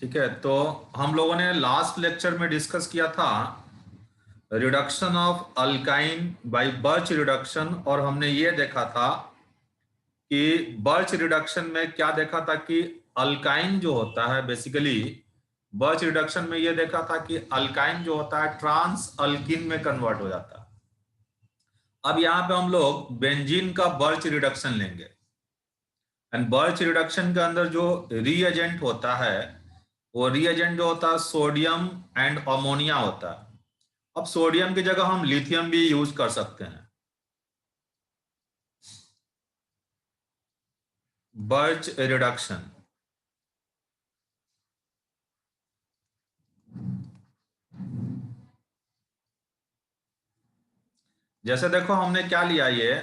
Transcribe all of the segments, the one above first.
ठीक है, तो हम लोगों ने लास्ट लेक्चर में डिस्कस किया था reduction of alkyne by Birch reduction, और हमने ये देखा था कि बर्च रिडक्शन में क्या देखा था कि अल्काइन जो होता है बेसिकली, बर्च रिडक्शन में ये देखा था कि अल्काइन जो होता है ट्रांस अल्किन में कन्वर्ट हो जाता है। अब यहाँ पे हम लोग बेंजीन का बर्च रिडक्शन लेंगे, एंड बर्च रिडक्शन के अंदर जो रीएजेंट होता है वो रीएजेंट जो होता है सोडियम एंड अमोनिया होता है। अब सोडियम की जगह हम लिथियम भी यूज कर सकते हैं। बर्च रिडक्शन, जैसे देखो हमने क्या लिया, ये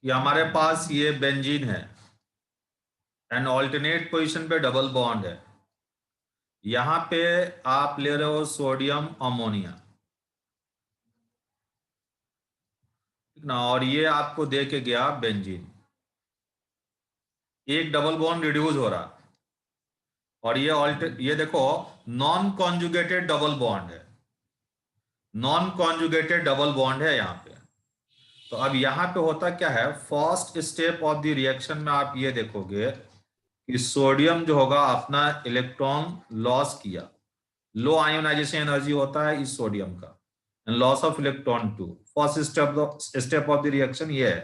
कि हमारे पास ये बेंजीन है एंड ऑल्टरनेट पोजीशन पे डबल बॉन्ड है। यहां पे आप ले रहे हो सोडियम अमोनिया, ठीक ना, और ये आपको दे के गया बेंजीन। एक डबल बॉन्ड रिड्यूस हो रहा, और ये देखो नॉन कॉन्जुगेटेड डबल बॉन्ड है, नॉन कॉन्जुगेटेड डबल बॉन्ड है यहाँ पे। तो अब यहाँ पे होता क्या है, first step of the reaction में आप ये देखोगे कि सोडियम जो होगा अपना इलेक्ट्रॉन लॉस किया, लो आयोनाइजेशन एनर्जी होता है इस सोडियम का, loss of electron to. First step of the reaction ये है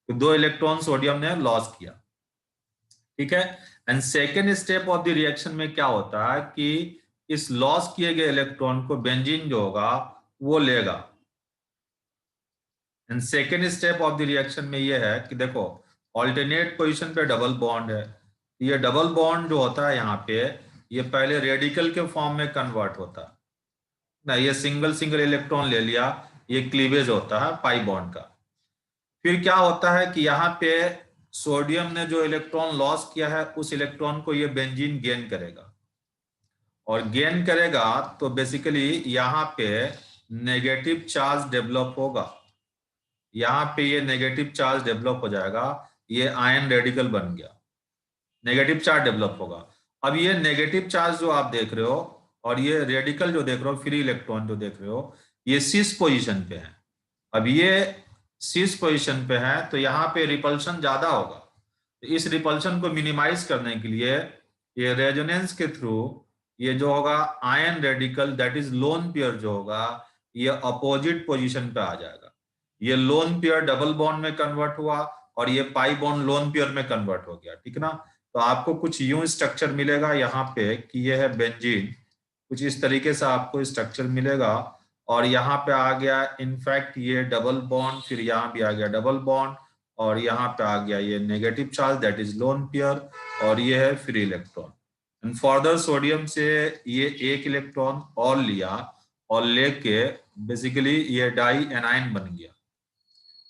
कि 2 इलेक्ट्रॉन सोडियम ने लॉस किया, ठीक है। And second step of the reaction में क्या होता है कि इस लॉस किए गए इलेक्ट्रॉन को बेंजीन जो होगा वो लेगा। And second step of the reaction में ये है कि देखो ऑल्टरनेट पोजीशन पे डबल बॉन्ड है, ये डबल बॉन्ड जो होता है यहाँ पे ये पहले रेडिकल के फॉर्म में कन्वर्ट होता है ना, ये सिंगल सिंगल इलेक्ट्रॉन ले लिया, ये क्लीवेज होता है पाई बॉन्ड का। फिर क्या होता है कि यहाँ पे सोडियम ने जो इलेक्ट्रॉन लॉस किया है उस इलेक्ट्रॉन को ये बेंजीन गेन करेगा, और गेन करेगा तो बेसिकली यहाँ पे नेगेटिव चार्ज डेवलप होगा, यहाँ पे ये नेगेटिव चार्ज डेवलप हो जाएगा, ये आयन रेडिकल बन गया, नेगेटिव चार्ज डेवलप होगा। अब ये नेगेटिव चार्ज जो आप देख रहे हो और ये रेडिकल जो देख रहे हो, फ्री इलेक्ट्रॉन जो देख रहे हो, ये सिस पोजीशन पे है। अब ये सिस पोजीशन पे है तो यहाँ पे रिपल्शन ज्यादा होगा, तो इस रिपल्शन को मिनिमाइज करने के लिए ये रेजोनेंस के थ्रू ये जो होगा ion radical that is lone pair जो होगा ये अपोजिट पोजीशन पे आ जाएगा। ये लोन पेयर डबल बॉन्ड में कन्वर्ट हुआ और ये पाई बॉन्ड लोन पेयर में कन्वर्ट हो गया, ठीक ना। तो आपको कुछ यूं स्ट्रक्चर मिलेगा यहाँ पे कि ये है बेंजीन, कुछ इस तरीके से आपको स्ट्रक्चर मिलेगा। और यहाँ पे आ गया इनफैक्ट ये डबल बॉन्ड, फिर यहाँ भी आ गया डबल बॉन्ड, और यहाँ पे आ गया ये negative charge that is lone pair, और ये है free electron. And further sodium से ये एक इलेक्ट्रॉन और लिया और लेके बेसिकली ये डाई एनाइन बन गया,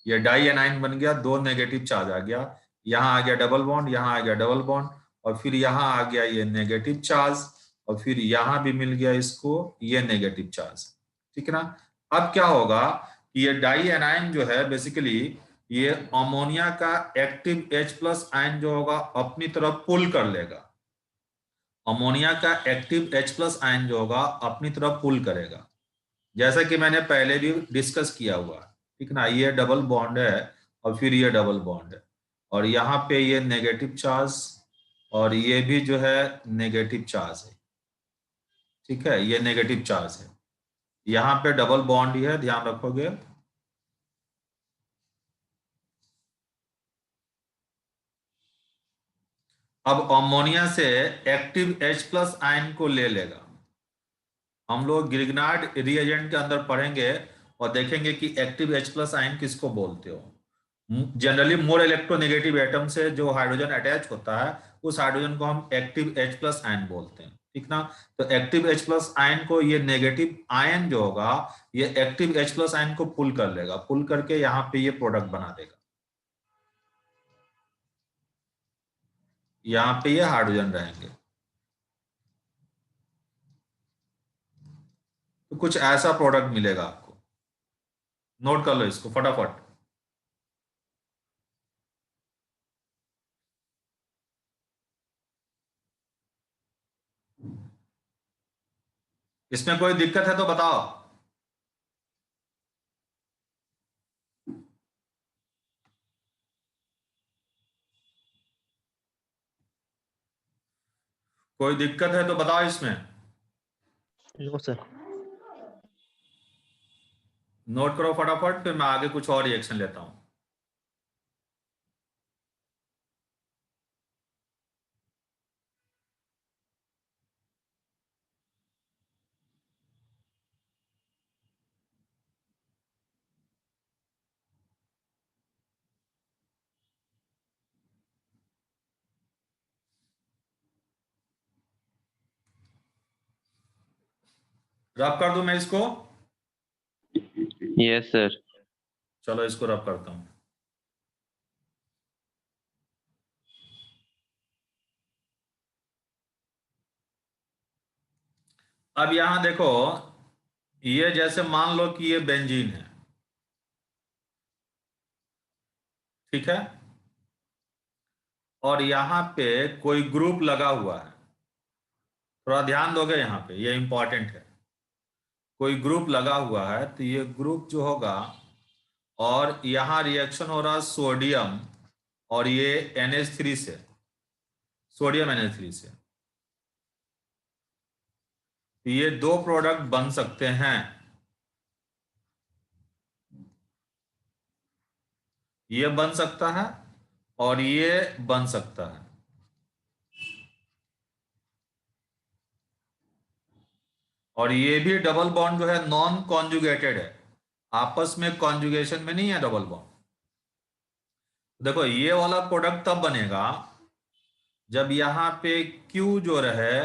ये डाई एनाइन बन गया, 2 नेगेटिव चार्ज आ गया, यहाँ आ गया डबल बॉन्ड, यहाँ आ गया डबल बॉन्ड, और फिर यहाँ आ गया ये नेगेटिव चार्ज, और फिर यहाँ भी मिल गया इसको ये नेगेटिव चार्ज, ठीक है ना। अब क्या होगा कि ये डाई एनाइन जो है बेसिकली ये अमोनिया का एक्टिव H प्लस आयन जो होगा अपनी तरफ पुल कर लेगा, अमोनिया का एक्टिव H प्लस आयन जो होगा अपनी तरफ पुल करेगा, जैसा कि मैंने पहले भी डिस्कस किया हुआ, ठीक ना। ये डबल बॉन्ड है और फिर ये डबल बॉन्ड है, और यहाँ पे ये नेगेटिव चार्ज और ये भी जो है नेगेटिव चार्ज है, ठीक है, ये नेगेटिव चार्ज है। यहाँ पे डबल बॉन्ड ही है, ध्यान रखोगे। अब अमोनिया से एक्टिव H प्लस आयन को ले लेगा। हम लोग ग्रिग्नार्ड रिएजेंट के अंदर पढ़ेंगे और देखेंगे कि एक्टिव H प्लस आयन किसको बोलते हो। जनरली मोर इलेक्ट्रोनेगेटिव एटम से जो हाइड्रोजन अटैच होता है उस हाइड्रोजन को हम एक्टिव H प्लस आयन बोलते हैं, ठीक ना। तो एक्टिव H प्लस आयन को ये नेगेटिव आयन जो होगा ये एक्टिव H प्लस आयन को पुल कर लेगा, पुल करके यहाँ पे ये प्रोडक्ट बना देगा, यहाँ पे ये हाइड्रोजन रहेंगे। तो कुछ ऐसा प्रोडक्ट मिलेगा आपको, नोट कर लो इसको फटाफट। इसमें कोई दिक्कत है तो बताओ। कोई दिक्कत है तो बताओ इसमें। No sir. नोट करो फटाफट, फिर मैं आगे कुछ और रिएक्शन लेता हूं। रब कर दूं मैं इसको? Yes sir. चलो इसको रब करता हूं। अब यहां देखो, ये जैसे मान लो कि ये बेंजीन है, ठीक है, और यहां पे कोई ग्रुप लगा हुआ है। थोड़ा ध्यान दोगे यहां पे, ये इंपॉर्टेंट है। कोई ग्रुप लगा हुआ है तो ये ग्रुप जो होगा, और यहां रिएक्शन हो रहा सोडियम और ये NH3 से, सोडियम NH3 से, तो ये दो प्रोडक्ट बन सकते हैं। ये बन सकता है और ये बन सकता है। और ये भी डबल बॉन्ड जो है नॉन कॉन्जुगेटेड है, आपस में कॉन्जुगेशन में नहीं है डबल बॉन्ड। देखो ये वाला प्रोडक्ट तब बनेगा जब यहां पे Q जो रहे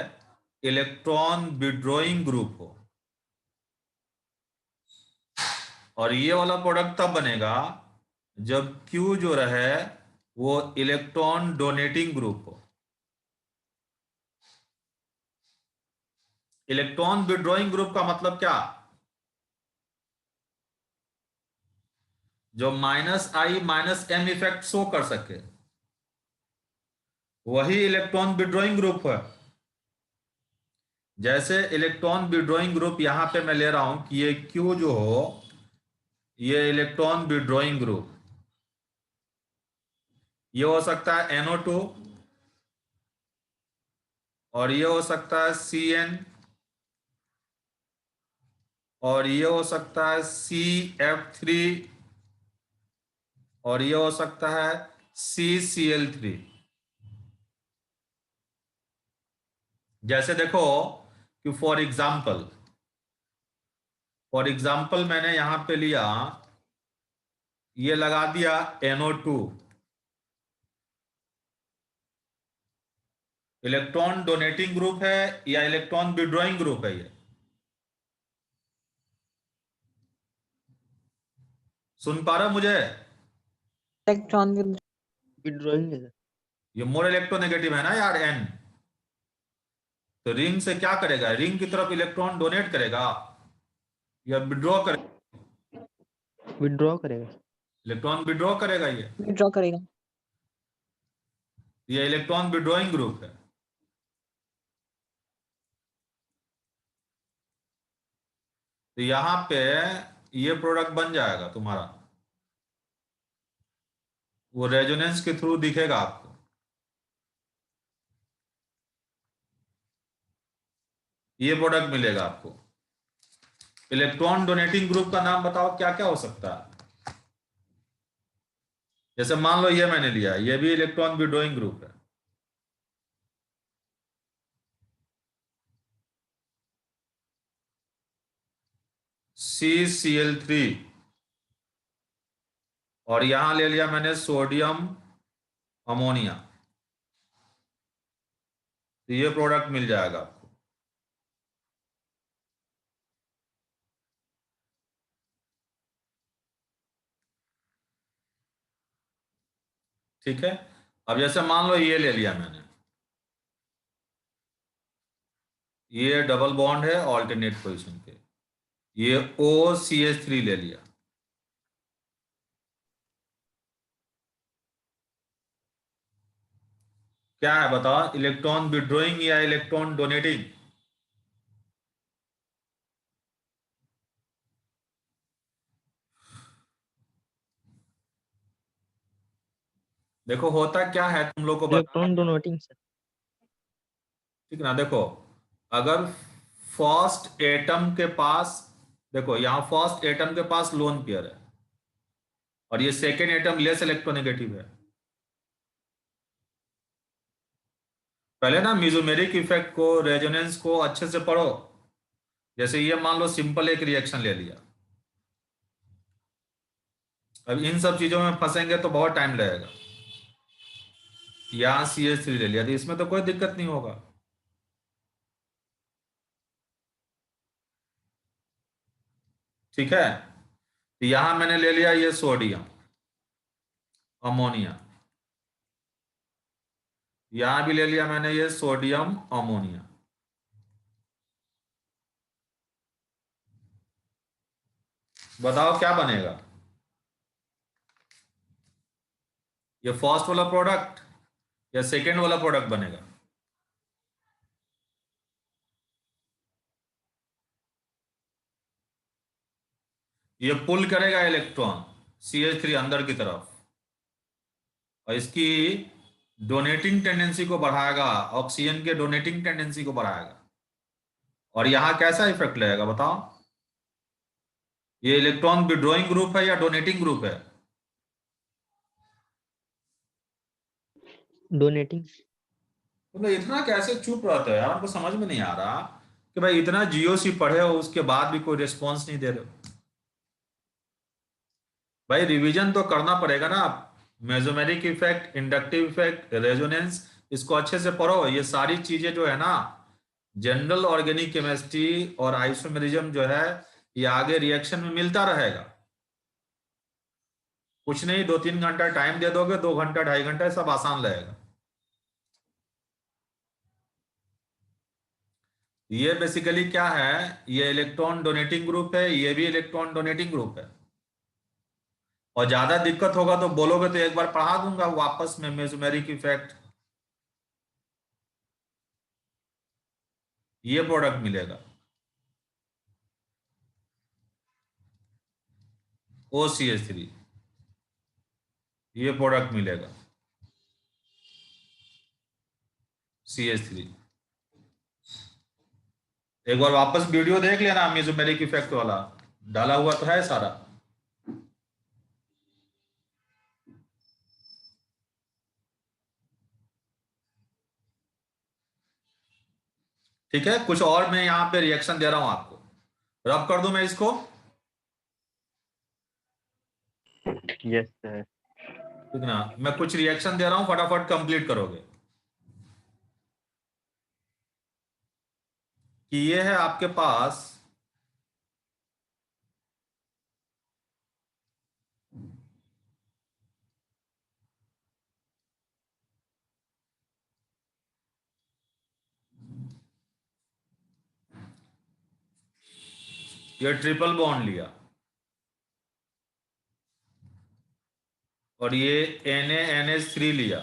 इलेक्ट्रॉन विड्रॉइंग ग्रुप हो, और ये वाला प्रोडक्ट तब बनेगा जब Q जो रहे वो इलेक्ट्रॉन डोनेटिंग ग्रुप हो। इलेक्ट्रॉन विड्रॉइंग ग्रुप का मतलब क्या? जो -I-M इफेक्ट शो कर सके, वही इलेक्ट्रॉन विड्रॉइंग ग्रुप है। जैसे इलेक्ट्रॉन विड्रॉइंग ग्रुप यहां पे मैं ले रहा हूं कि ये Q जो हो, ये इलेक्ट्रॉन विड्रॉइंग ग्रुप, ये हो सकता है NO2, और ये हो सकता है CN, और ये हो सकता है CF3, और ये हो सकता है CCl3। जैसे देखो कि फॉर एग्जाम्पल मैंने यहां पे लिया, ये लगा दिया NO2, इलेक्ट्रॉन डोनेटिंग ग्रुप है या इलेक्ट्रॉन विड्रॉइंग ग्रुप है? ये सुन पा रहे हो मुझे? इलेक्ट्रॉन विड्रॉइंग है सर। ये मोर इलेक्ट्रोनेगेटिव है ना यार, N। तो रिंग से क्या करेगा? रिंग की तरफ इलेक्ट्रॉन डोनेट करेगा या विड्रॉ करेगा? विड्रॉ करेगा। इलेक्ट्रॉन विड्रॉ करेगा। विड्रॉ करेगा। ये इलेक्ट्रॉन विड्रॉइंग ग्रुप है। तो यहां पे ये प्रोडक्ट बन जाएगा तुम्हारा, वो रेजोनेंस के थ्रू दिखेगा आपको। ये प्रोडक्ट मिलेगा आपको। इलेक्ट्रॉन डोनेटिंग ग्रुप का नाम बताओ क्या क्या हो सकता है? जैसे मान लो ये मैंने लिया, ये भी इलेक्ट्रॉन विड्रॉइंग ग्रुप है। CCl3, और यहां ले लिया मैंने सोडियम अमोनिया, तो ये प्रोडक्ट मिल जाएगा आपको। ठीक है। अब जैसे मान लो ये ले लिया मैंने, ये डबल बॉन्ड है ऑल्टरनेट पोजीशन पे, ये OCH3 ले लिया। क्या है बताओ, इलेक्ट्रॉन विड्रॉइंग या इलेक्ट्रॉन डोनेटिंग? देखो होता क्या है तुम लोग को बताना, इलेक्ट्रॉन डोनेटिंग सर। ठीक ना। देखो अगर फर्स्ट एटम के पास, देखो यहाँ फर्स्ट एटम के पास लोन पेयर है और ये सेकेंड एटम लेस इलेक्ट्रोनेगेटिव है। पहले ना मिजोमेरिक इफेक्ट को, रेजोनेंस को अच्छे से पढ़ो। जैसे ये मान लो सिंपल एक रिएक्शन ले लिया, अब इन सब चीजों में फंसेंगे तो बहुत टाइम लगेगा। यहाँ CH3 ले लिया तो इसमें तो कोई दिक्कत नहीं होगा। ठीक है, तो यहां मैंने ले लिया ये सोडियम, अमोनिया। यहां भी ले लिया मैंने ये सोडियम, अमोनिया। बताओ क्या बनेगा, ये फर्स्ट वाला प्रोडक्ट या सेकेंड वाला प्रोडक्ट बनेगा? ये पुल करेगा इलेक्ट्रॉन CH3 अंदर की तरफ, और इसकी डोनेटिंग टेंडेंसी को बढ़ाएगा, ऑक्सीजन के डोनेटिंग टेंडेंसी को बढ़ाएगा। और यहां कैसा इफेक्ट लगेगा बताओ, ये इलेक्ट्रॉन विड्रॉइंग ग्रुप है या डोनेटिंग ग्रुप है? डोनेटिंग। तो इतना कैसे चुप रहता है यार, हमको समझ में नहीं आ रहा कि भाई इतना जीओसी पढ़े हो उसके बाद भी कोई रिस्पॉन्स नहीं दे रहे हो। भाई रिवीजन तो करना पड़ेगा ना। Mesomeric effect, inductive effect, resonance, इसको अच्छे से पढ़ो। ये सारी चीजें जो है ना, जनरल ऑर्गेनिक केमिस्ट्री और आइसोमेरिज्म जो है, ये आगे रिएक्शन में मिलता रहेगा। कुछ नहीं, 2-3 घंटा टाइम दे दोगे, 2 घंटा 2.5 घंटा, सब आसान लगेगा। ये बेसिकली क्या है, ये इलेक्ट्रॉन डोनेटिंग ग्रुप है, ये भी इलेक्ट्रॉन डोनेटिंग ग्रुप है। और ज्यादा दिक्कत होगा तो बोलोगे तो एक बार पढ़ा दूंगा वापस में मेसोमेरिक इफेक्ट, ये प्रोडक्ट मिलेगा OCH3, ये प्रोडक्ट मिलेगा CH3। एक बार वापस वीडियो देख लेना, मेसोमेरिक इफेक्ट वाला डाला हुआ तो है सारा। ठीक है, कुछ और मैं यहाँ पे रिएक्शन दे रहा हूं आपको, रब कर दूं मैं इसको? Yes sir. ठीक ना, मैं कुछ रिएक्शन दे रहा हूं, फटाफट कंप्लीट करोगे। कि ये है आपके पास ये ट्रिपल बॉन्ड लिया, और ये NaNH3 लिया,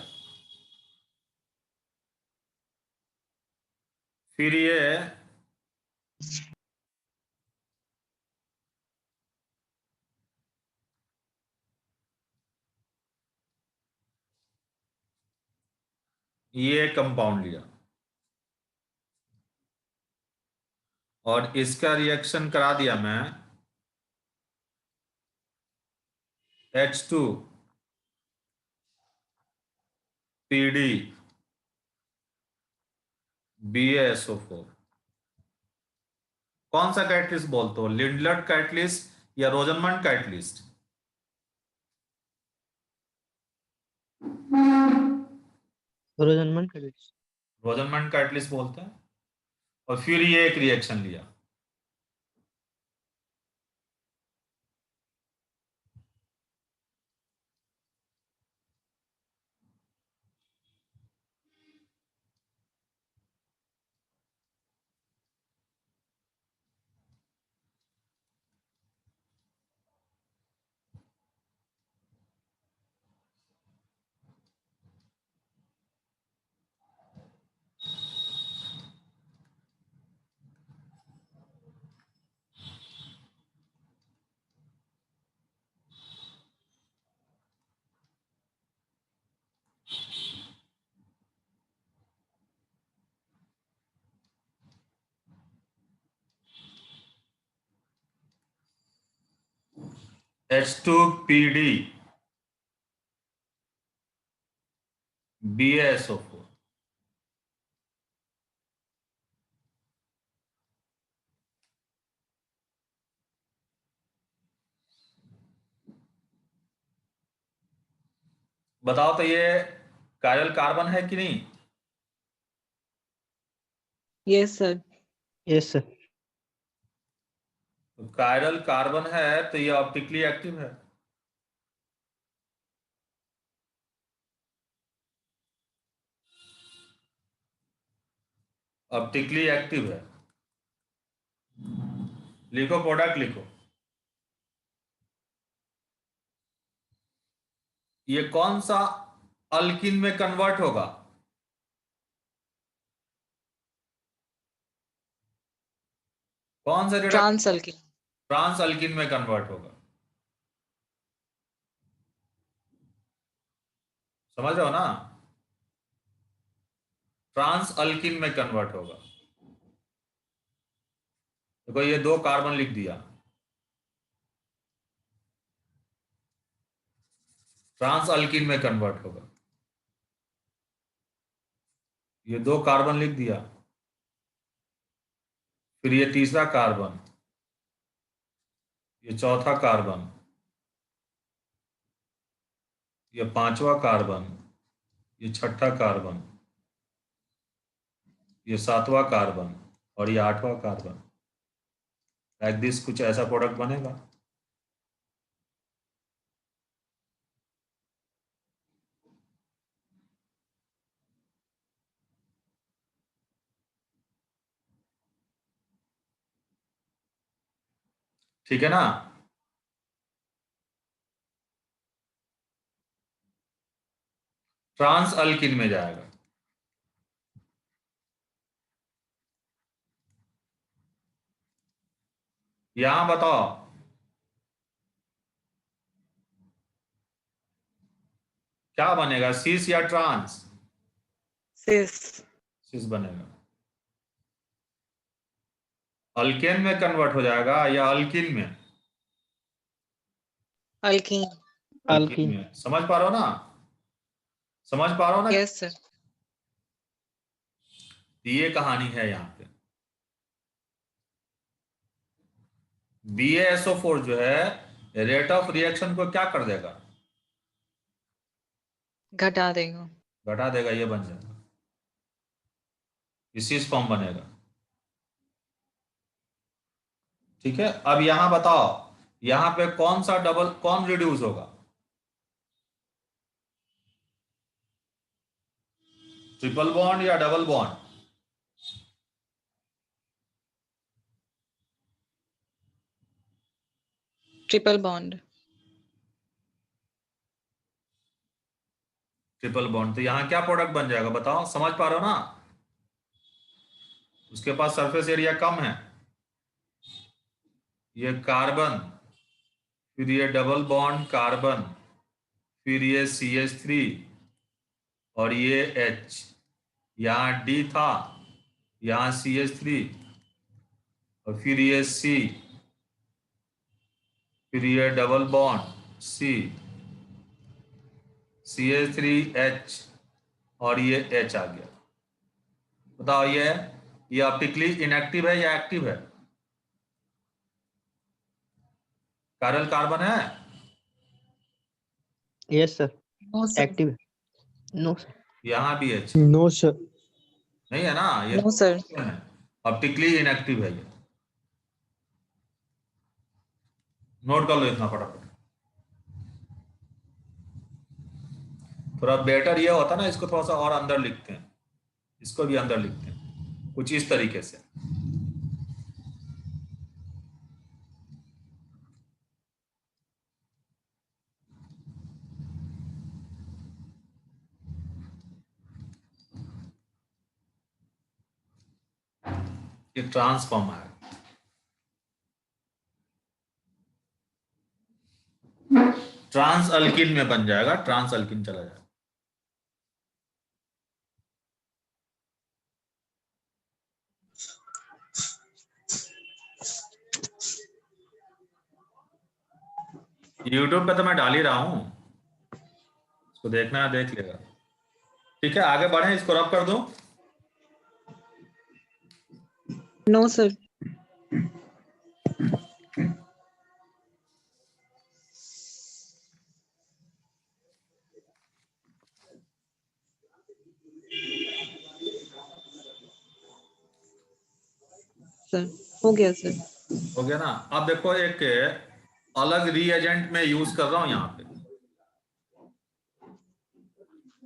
फिर ये कंपाउंड लिया, और इसका रिएक्शन करा दिया मैं H2 PD BaSO4। कौन सा कैटलिस्ट बोलते हो, लिंडलट कैटलिस्ट या Rosenmund catalyst? Rosenmund credits. Rosenmund catalyst बोलते हैं। और फिर ये एक रिएक्शन लिया, H2PD BaSO4। बताओ तो ये कायरल कार्बन है कि नहीं? Yes, sir. Yes, sir. तो कायरल कार्बन है तो ये ऑप्टिकली एक्टिव है। ऑप्टिकली एक्टिव है। लिखो, प्रोडक्ट लिखो। ये कौन सा अल्किन में कन्वर्ट होगा? कौन सा रिडक्शन Transalkene. ट्रांस अल्किन में कन्वर्ट होगा? समझ रहे हो ना? ट्रांस अल्किन में कन्वर्ट होगा। देखो ये 2 कार्बन लिख दिया, ट्रांस अल्किन में कन्वर्ट होगा। ये 2 कार्बन लिख दिया, फिर ये तीसरा कार्बन, ये चौथा कार्बन, ये 5वां कार्बन, ये 6ठा कार्बन, ये 7वां कार्बन और ये 8वां कार्बन। लाइक दिस कुछ ऐसा प्रोडक्ट बनेगा। ठीक है ना? ट्रांस अल्किन में जाएगा। यहां बताओ क्या बनेगा, सिस या ट्रांस? Cis. सिस बनेगा। अल्केन में कन्वर्ट हो जाएगा या अल्किन में? Alkene. Alkene Alkene. में। समझ पा रहे हो ना? समझ पा रहे हो ना? Yes, sir. ये कहानी है यहाँ पे। BaSO4 जो है रेट ऑफ रिएक्शन को क्या कर देगा? घटा देगा। घटा देगा, ये बन जाएगा, इसी फॉर्म बनेगा। ठीक है, अब यहां बताओ, यहां पे कौन सा डबल कौन रिड्यूस होगा? ट्रिपल बॉन्ड या double bond? Triple bond. Triple bond. तो यहां क्या प्रोडक्ट बन जाएगा बताओ, समझ पा रहे हो ना? उसके पास सरफेस एरिया कम है, ये कार्बन, फिर ये डबल बॉन्ड कार्बन, फिर ये CH3 और ये H। यहाँ D था, यहाँ CH3 और फिर ये C, फिर ये डबल बॉन्ड C, CH3H और ये H आ गया। बताओ ये ऑप्टिकली इनएक्टिव है या एक्टिव है? कायरल कार्बन है? Yes, sir. No, sir. Active. No, sir. यहाँ भी H No, sir. नहीं है ना? ये No, sir. ऑप्टिकली इनएक्टिव है ये। नोट कर लो इतना फटाफट। थोड़ा बेटर ये होता ना, इसको थोड़ा सा और अंदर लिखते हैं, इसको भी अंदर लिखते हैं कुछ इस तरीके से। ये ट्रांसफॉर्म है, ट्रांस अल्किन में बन जाएगा, ट्रांस अल्किन चला जाएगा। यूट्यूब पे तो मैं डाल ही रहा हूँ, इसको देखना है देख लेगा। ठीक है, आगे बढ़े, इसको रब कर दूं। No, sir. Sir, हो गया sir. हो गया ना। अब देखो एक अलग रीएजेंट में यूज कर रहा हूं, यहाँ पे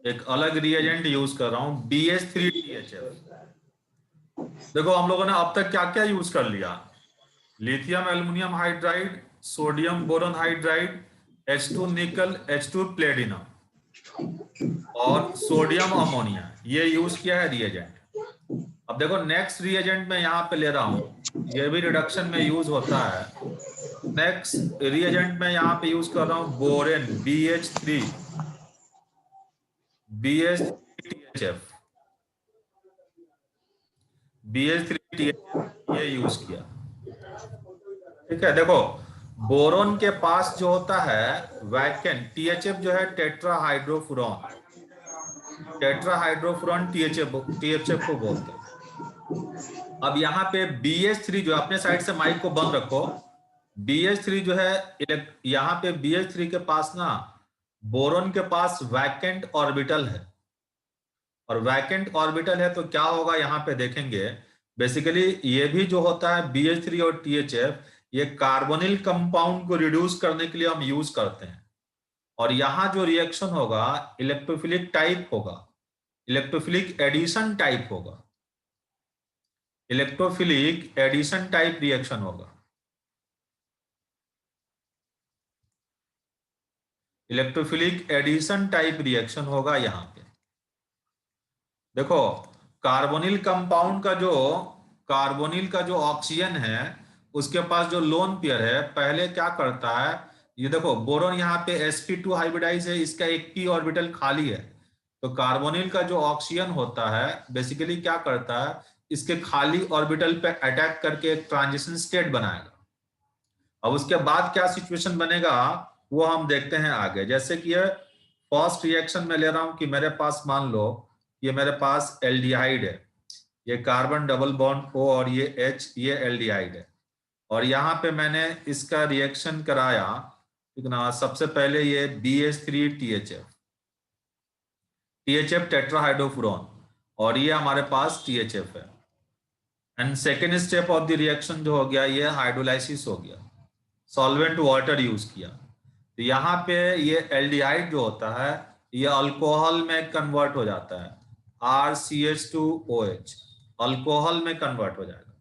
एक अलग रीएजेंट यूज कर रहा हूं, BH3THF। देखो हम लोगों ने अब तक क्या क्या यूज कर लिया, lithium aluminium hydride, sodium boron hydride, H2 निकल, H2 प्लेटिनम और सोडियम अमोनिया, ये यूज किया है रिएजेंट। अब देखो नेक्स्ट रिएजेंट में यहाँ पे ले रहा हूं, ये भी रिडक्शन में यूज होता है। नेक्स्ट रिएजेंट में यहाँ पे यूज कर रहा हूं बोरेन, BH3THF ये यूज किया। ठीक है, देखो बोरोन के पास जो होता है वैकेंट, THF जो है टेट्राहाइड्रोफुरॉन, THF को बोलते हैं। अब यहाँ पे BH3 जो, अपने साइड से माइक को बंद रखो, BH3 जो है, यहाँ पे BH3 के पास ना बोरोन के पास वैकेंट ऑर्बिटल है, और वैकेंट ऑर्बिटल है तो क्या होगा यहाँ पे देखेंगे। बेसिकली ये भी जो होता है BH3 और THF, ये कार्बोनिल कंपाउंड को रिड्यूस करने के लिए हम यूज करते हैं। और यहाँ जो रिएक्शन होगा इलेक्ट्रोफिलिक टाइप होगा, इलेक्ट्रोफिलिक एडिशन टाइप होगा, इलेक्ट्रोफिलिक एडिशन टाइप रिएक्शन होगा, इलेक्ट्रोफिलिक एडिशन टाइप रिएक्शन होगा यहाँ पे। देखो कार्बोनिल कंपाउंड का जो, कार्बोनिल का जो ऑक्सीजन है उसके पास जो लोन पेयर है, पहले क्या करता है, ये देखो बोरोन यहाँ पे sp2 हाइब्रिडाइज है, इसका एक p ऑर्बिटल खाली है, तो कार्बोनिल का जो ऑक्सीजन होता है बेसिकली क्या करता है, इसके खाली ऑर्बिटल पे अटैक करके एक ट्रांजिशन स्टेट बनाएगा। अब उसके बाद क्या सिचुएशन बनेगा वो हम देखते हैं आगे। जैसे कि ये फर्स्ट रिएक्शन में ले रहा हूं कि मेरे पास मान लो ये मेरे पास एल्डिहाइड है, ये कार्बन डबल बॉन्ड O और ये H, ये एल्डिहाइड है, और यहाँ पे मैंने इसका रिएक्शन कराया, ठीक ना। सबसे पहले ये BH3THF टेट्राहाइड्रोफुरॉन, और ये हमारे पास THF है। And second step of the reaction जो हो गया, ये हाइड्रोलाइसिस हो गया, सॉल्वेंट वाटर यूज किया, तो यहाँ पे ये एल्डिहाइड जो होता है ये अल्कोहल में कन्वर्ट हो जाता है, RCH2OH, अल्कोहल में कन्वर्ट हो जाएगा।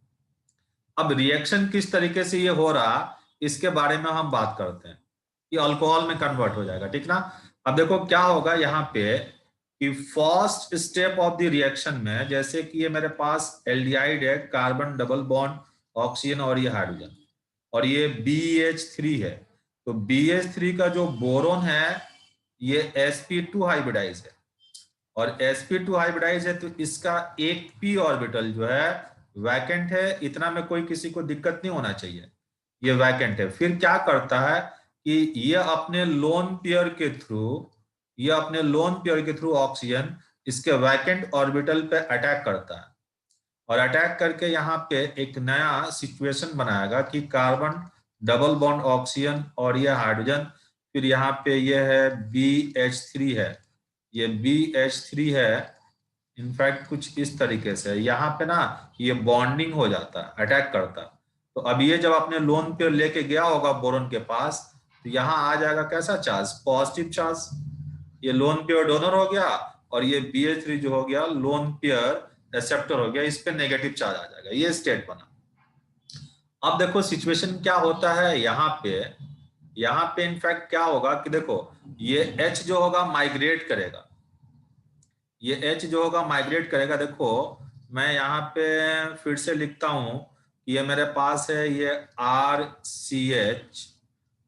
अब रिएक्शन किस तरीके से ये हो रहा इसके बारे में हम बात करते हैं, कि अल्कोहल में कन्वर्ट हो जाएगा, ठीक ना। अब देखो क्या होगा यहाँ पे कि first step of the reaction में, जैसे कि ये मेरे पास एल्डिहाइड है, कार्बन डबल बॉन्ड ऑक्सीजन और ये हाइड्रोजन, और ये BH3 है, तो BH3 का जो बोरोन है ये sp2 हाइब्रिडाइज है, और sp2 हाइब्रिडाइज है तो इसका एक p ऑर्बिटल जो है वैकेंट है, इतना में कोई किसी को दिक्कत नहीं होना चाहिए, ये वैकेंट है। फिर क्या करता है कि ये अपने लोन पेयर के थ्रू, ये अपने लोन पेयर के थ्रू ऑक्सीजन इसके वैकेंट ऑर्बिटल पे अटैक करता है, और अटैक करके यहाँ पे एक नया सिचुएशन बनाएगा कि कार्बन डबल बॉन्ड ऑक्सीजन और ये हाइड्रोजन, फिर यहाँ पे ये है BH3 है, ये BH3 है, इनफैक्ट कुछ इस तरीके से यहाँ पे ना ये बॉन्डिंग हो जाता है, अटैक करता। तो अब ये जब अपने लोन पेयर लेके गया होगा बोरोन के पास, तो यहाँ आ जाएगा कैसा चार्ज, पॉजिटिव चार्ज, ये लोन पेयर डोनर हो गया, और ये BH3 जो हो गया लोन पेयर एक्सेप्टर हो गया, इस पे नेगेटिव चार्ज आ जाएगा, ये स्टेट बना। अब देखो सिचुएशन क्या होता है यहाँ पे इनफैक्ट क्या होगा कि देखो ये H जो होगा माइग्रेट करेगा, ये H जो होगा माइग्रेट करेगा। देखो मैं यहाँ पे फिर से लिखता हूं, ये मेरे पास है ये RCH,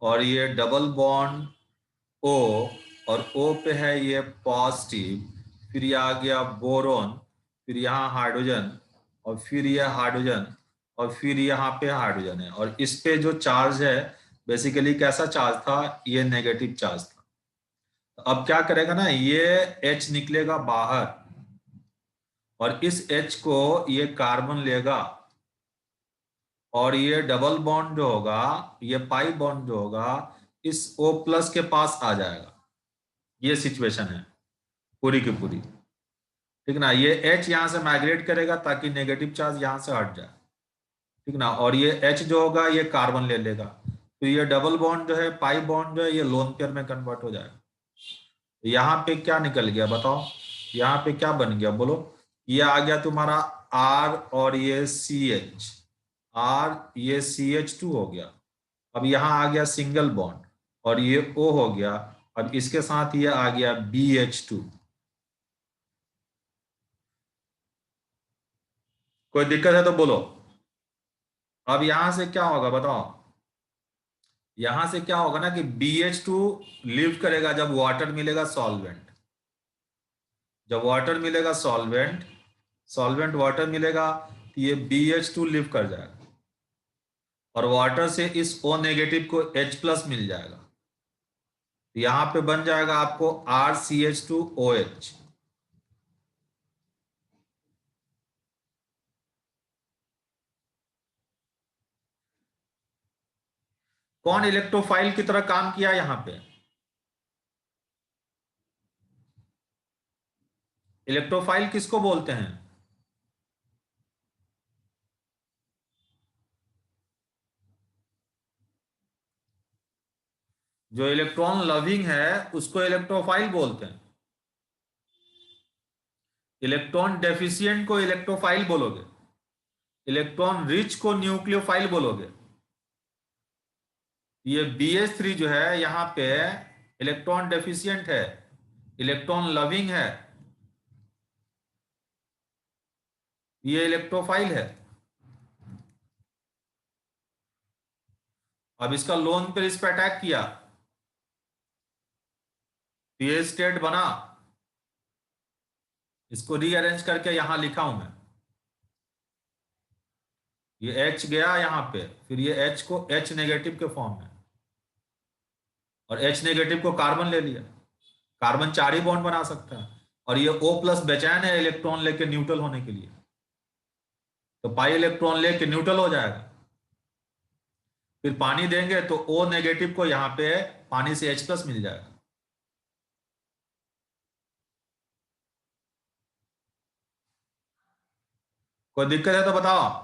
और ये डबल बॉन्ड O, और O पे है ये पॉजिटिव, फिर ये आ गया बोरोन, फिर यहाँ हाइड्रोजन, और फिर ये हाइड्रोजन, और फिर यहाँ पे हाइड्रोजन है, और इस पे जो चार्ज है बेसिकली कैसा चार्ज था, ये नेगेटिव चार्ज था। तो अब क्या करेगा ना, ये H निकलेगा बाहर और इस H को ये कार्बन लेगा और ये डबल बॉन्ड जो होगा, ये पाई बॉन्ड जो होगा, इस O प्लस के पास आ जाएगा। ये सिचुएशन है पूरी की पूरी, ठीक ना। ये H यहां से माइग्रेट करेगा ताकि नेगेटिव चार्ज यहां से हट जाए, ठीक ना। और ये H जो होगा ये कार्बन ले लेगा, तो ये डबल बॉन्ड जो है, पाई बॉन्ड जो है, ये लोन पेयर में कन्वर्ट हो जाएगा। तो यहाँ पे क्या निकल गया बताओ, यहाँ पे क्या बन गया बोलो। ये आ गया तुम्हारा R और ये CH, R ये CH2 हो गया। अब यहाँ आ गया सिंगल बॉन्ड और ये O हो गया। अब इसके साथ ये आ गया BH2। कोई दिक्कत है तो बोलो। अब यहां से क्या होगा बताओ, यहां से क्या होगा ना कि BH2 लीव करेगा जब वाटर मिलेगा सॉल्वेंट। जब वाटर मिलेगा सॉल्वेंट, सॉल्वेंट वाटर मिलेगा तो ये BH2 लीव कर जाएगा और वाटर से इस O नेगेटिव को H प्लस मिल जाएगा। तो यहां पे बन जाएगा आपको RCH2OH। कौन इलेक्ट्रोफाइल की तरह काम किया यहां पे? इलेक्ट्रोफाइल किसको बोलते हैं? जो इलेक्ट्रॉन लविंग है उसको इलेक्ट्रोफाइल बोलते हैं। इलेक्ट्रॉन डेफिशिएंट को इलेक्ट्रोफाइल बोलोगे, इलेक्ट्रॉन रिच को न्यूक्लियोफाइल बोलोगे। ये BH3 जो है यहाँ पे इलेक्ट्रॉन डेफिशिएंट है, इलेक्ट्रॉन लविंग है, ये इलेक्ट्रोफाइल है। अब इसका लोन पे इस पे अटैक किया, ये स्टेट बना, इसको रीअरेंज करके यहां लिखा हूं मैं। ये H गया यहाँ पे, फिर ये H को H नेगेटिव के फॉर्म में, और H नेगेटिव को कार्बन ले लिया। कार्बन 4 ही बॉन्ड बना सकता है और ये O प्लस बेचैन है इलेक्ट्रॉन लेके न्यूट्रल होने के लिए, तो पाई इलेक्ट्रॉन लेके न्यूट्रल हो जाएगा। फिर पानी देंगे तो O नेगेटिव को यहाँ पे पानी से H प्लस मिल जाएगा। कोई दिक्कत है तो बताओ।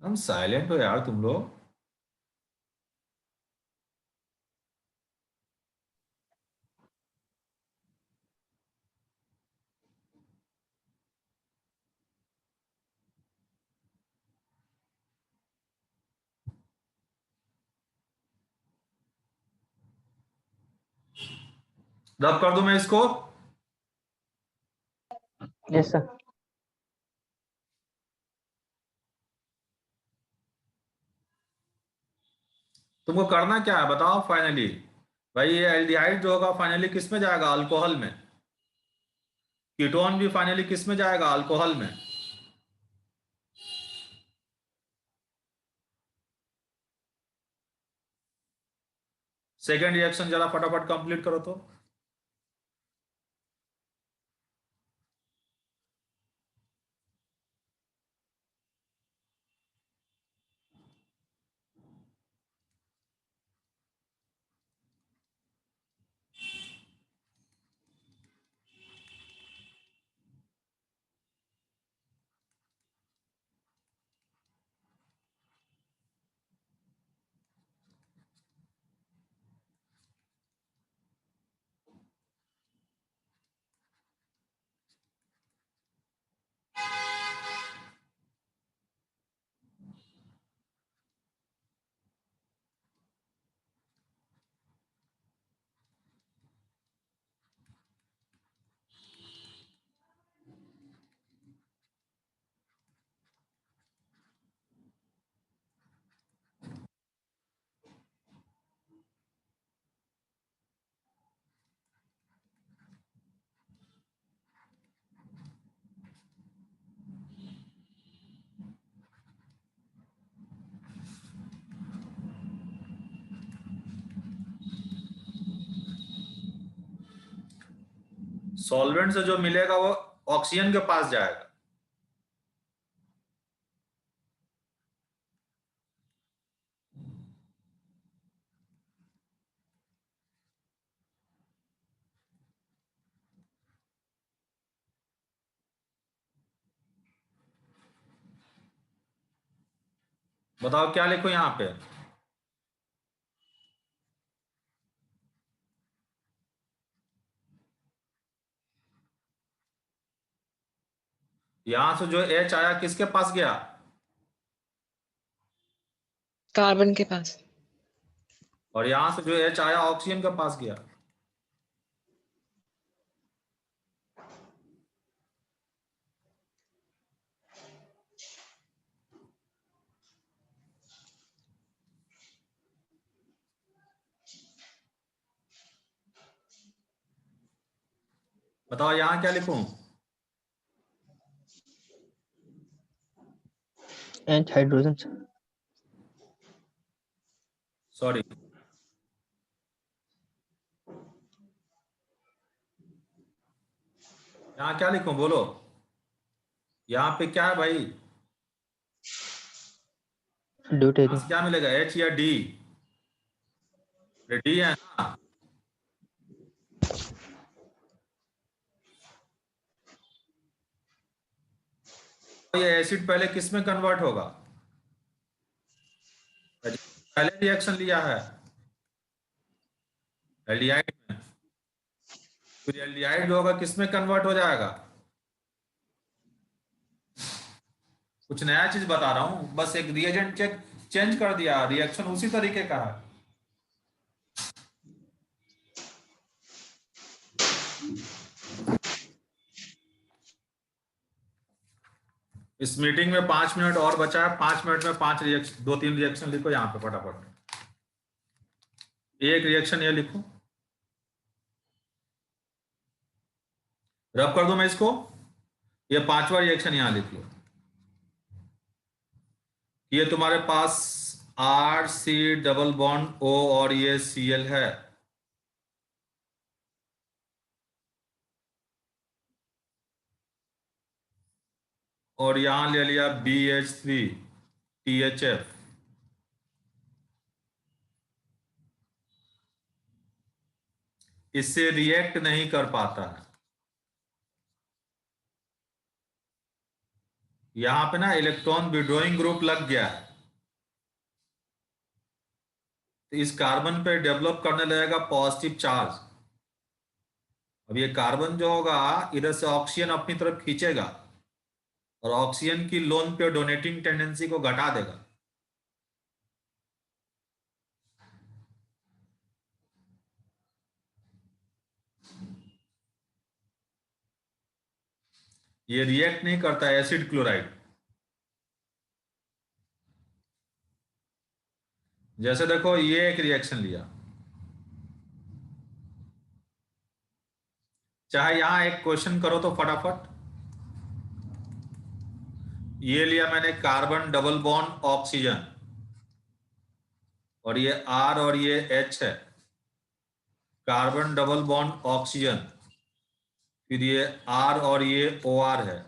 हम साइलेंट हो यार तुम लोग। रब कर दूं मैं इसको? Yes, sir. तुमको करना क्या है बताओ फाइनली। भाई ये एल्डिहाइड जो होगा फाइनली किस में जाएगा? अल्कोहल में। कीटोन भी फाइनली किस में जाएगा? अल्कोहल में। सेकेंड रिएक्शन जरा फटाफट कंप्लीट करो तो। सॉल्वेंट से जो मिलेगा वो ऑक्सीजन के पास जाएगा। बताओ क्या लिखो यहाँ पे? यहां से जो H आया किसके पास गया? कार्बन के पास। और यहां से जो H आया ऑक्सीजन के पास गया। बताओ यहां क्या लिखूं? H hydrogen, sir. सॉरी, यहाँ क्या लिखूं बोलो? यहाँ पे क्या है भाई? यहाँ Deuterium. से क्या मिलेगा, H या D? डी है ना? तो ये एसिड पहले किस में कन्वर्ट होगा? पहले रिएक्शन लिया है एल्डिहाइड में, फिर एल्डिहाइड जो होगा किस में कन्वर्ट हो जाएगा? कुछ नया चीज बता रहा हूं, बस एक रिएजेंट चेंज कर दिया, रिएक्शन उसी तरीके का है। इस मीटिंग में 5 मिनट और बचा है, 5 मिनट में 5 रिएक्शन, 2-3 रिएक्शन लिखो यहाँ पे फटाफट। एक रिएक्शन ये लिखो, रब कर दूं मैं इसको। ये 5वां रिएक्शन यहां लिख लो। ये तुम्हारे पास RC डबल बॉन्ड O और ये Cl है। और यहां ले लिया BH3 THF। इससे रिएक्ट नहीं कर पाता है। यहां पे ना इलेक्ट्रॉन विड्रॉइंग ग्रुप लग गया है, तो इस कार्बन पे डेवलप करने लगेगा पॉजिटिव चार्ज। अब ये कार्बन जो होगा इधर से ऑक्सीजन अपनी तरफ खींचेगा और ऑक्सीजन की लोन पे डोनेटिंग टेंडेंसी को घटा देगा। ये रिएक्ट नहीं करता एसिड क्लोराइड। जैसे देखो ये एक रिएक्शन लिया, चाहे यहां एक क्वेश्चन करो तो फटाफट। ये लिया मैंने कार्बन डबल बॉन्ड ऑक्सीजन, और ये R और ये H है, कार्बन डबल बॉन्ड ऑक्सीजन, फिर ये R और ये OR है,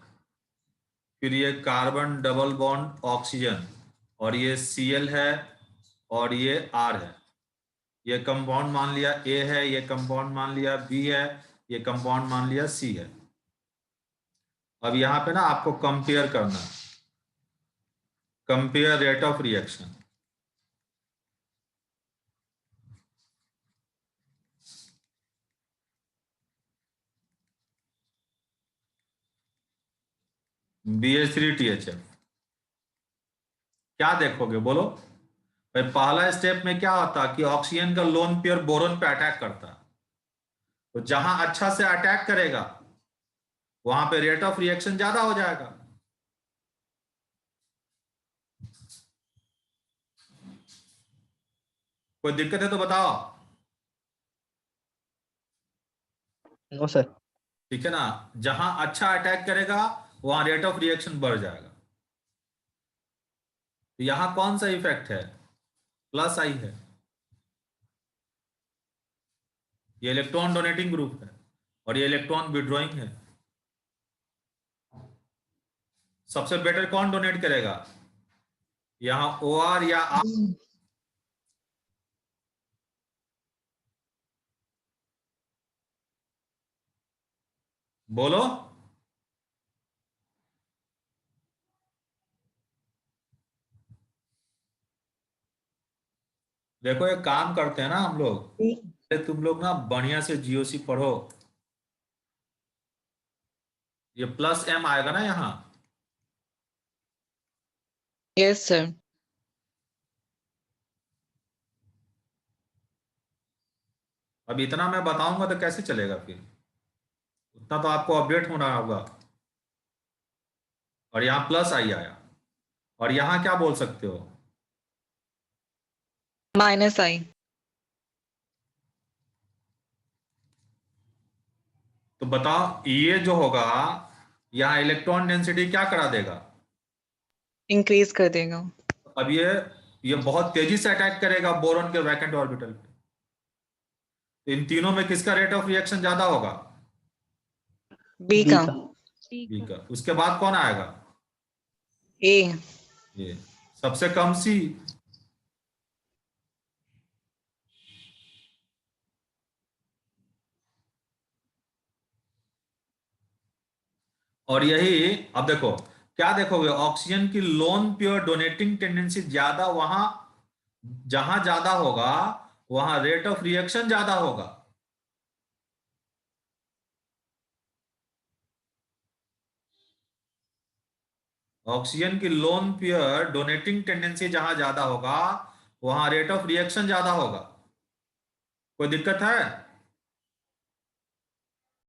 फिर ये कार्बन डबल बॉन्ड ऑक्सीजन, और ये Cl है और ये R है। ये कंपाउंड मान लिया A है, ये कंपाउंड मान लिया B है, ये कंपाउंड मान लिया C है। अब यहां पे ना आपको कंपेयर करना है, compare rate of reaction. BH3THF क्या देखोगे बोलो भाई? पहला स्टेप में क्या होता कि ऑक्सीजन का लोन पेयर बोरोन पे अटैक करता, तो जहां अच्छा से अटैक करेगा वहां पे रेट ऑफ रिएक्शन ज्यादा हो जाएगा। कोई दिक्कत है तो बताओ। No, sir. ठीक है ना, जहां अच्छा अटैक करेगा वहां रेट ऑफ रिएक्शन बढ़ जाएगा। तो यहां कौन सा इफेक्ट है? प्लस आई है, ये इलेक्ट्रॉन डोनेटिंग ग्रुप है। और ये इलेक्ट्रॉन विड्रॉइंग है। सबसे बेटर कौन डोनेट करेगा, यहाँ OR या R? बोलो। देखो एक काम करते हैं ना हम लोग, तुम लोग ना बढ़िया से GOC पढ़ो। ये +M आएगा ना यहाँ, Yes, sir. अब इतना मैं बताऊंगा तो कैसे चलेगा फिर, उतना तो आपको अपडेट होना होगा। और यहाँ +I आया, और यहाँ क्या बोल सकते हो, -I. तो बताओ ये जो होगा, यहाँ इलेक्ट्रॉन डेंसिटी क्या करा देगा, Increase कर देगा। अब ये बहुत तेजी से अटैक करेगा बोरॉन के वैकेंट ऑर्बिटल पे। तो इन तीनों में किसका रेट ऑफ रिएक्शन ज्यादा होगा, B B का। का। बी का। उसके बाद कौन आएगा, A. ये सबसे कम C। और यही अब देखो क्या देखोगे, ऑक्सीजन की लोन प्योर डोनेटिंग टेंडेंसी ज्यादा, वहां जहां ज्यादा होगा वहां रेट ऑफ रिएक्शन ज्यादा होगा। ऑक्सीजन की लोन पेयर डोनेटिंग टेंडेंसी जहां ज्यादा होगा वहां रेट ऑफ रिएक्शन ज्यादा होगा। कोई दिक्कत है?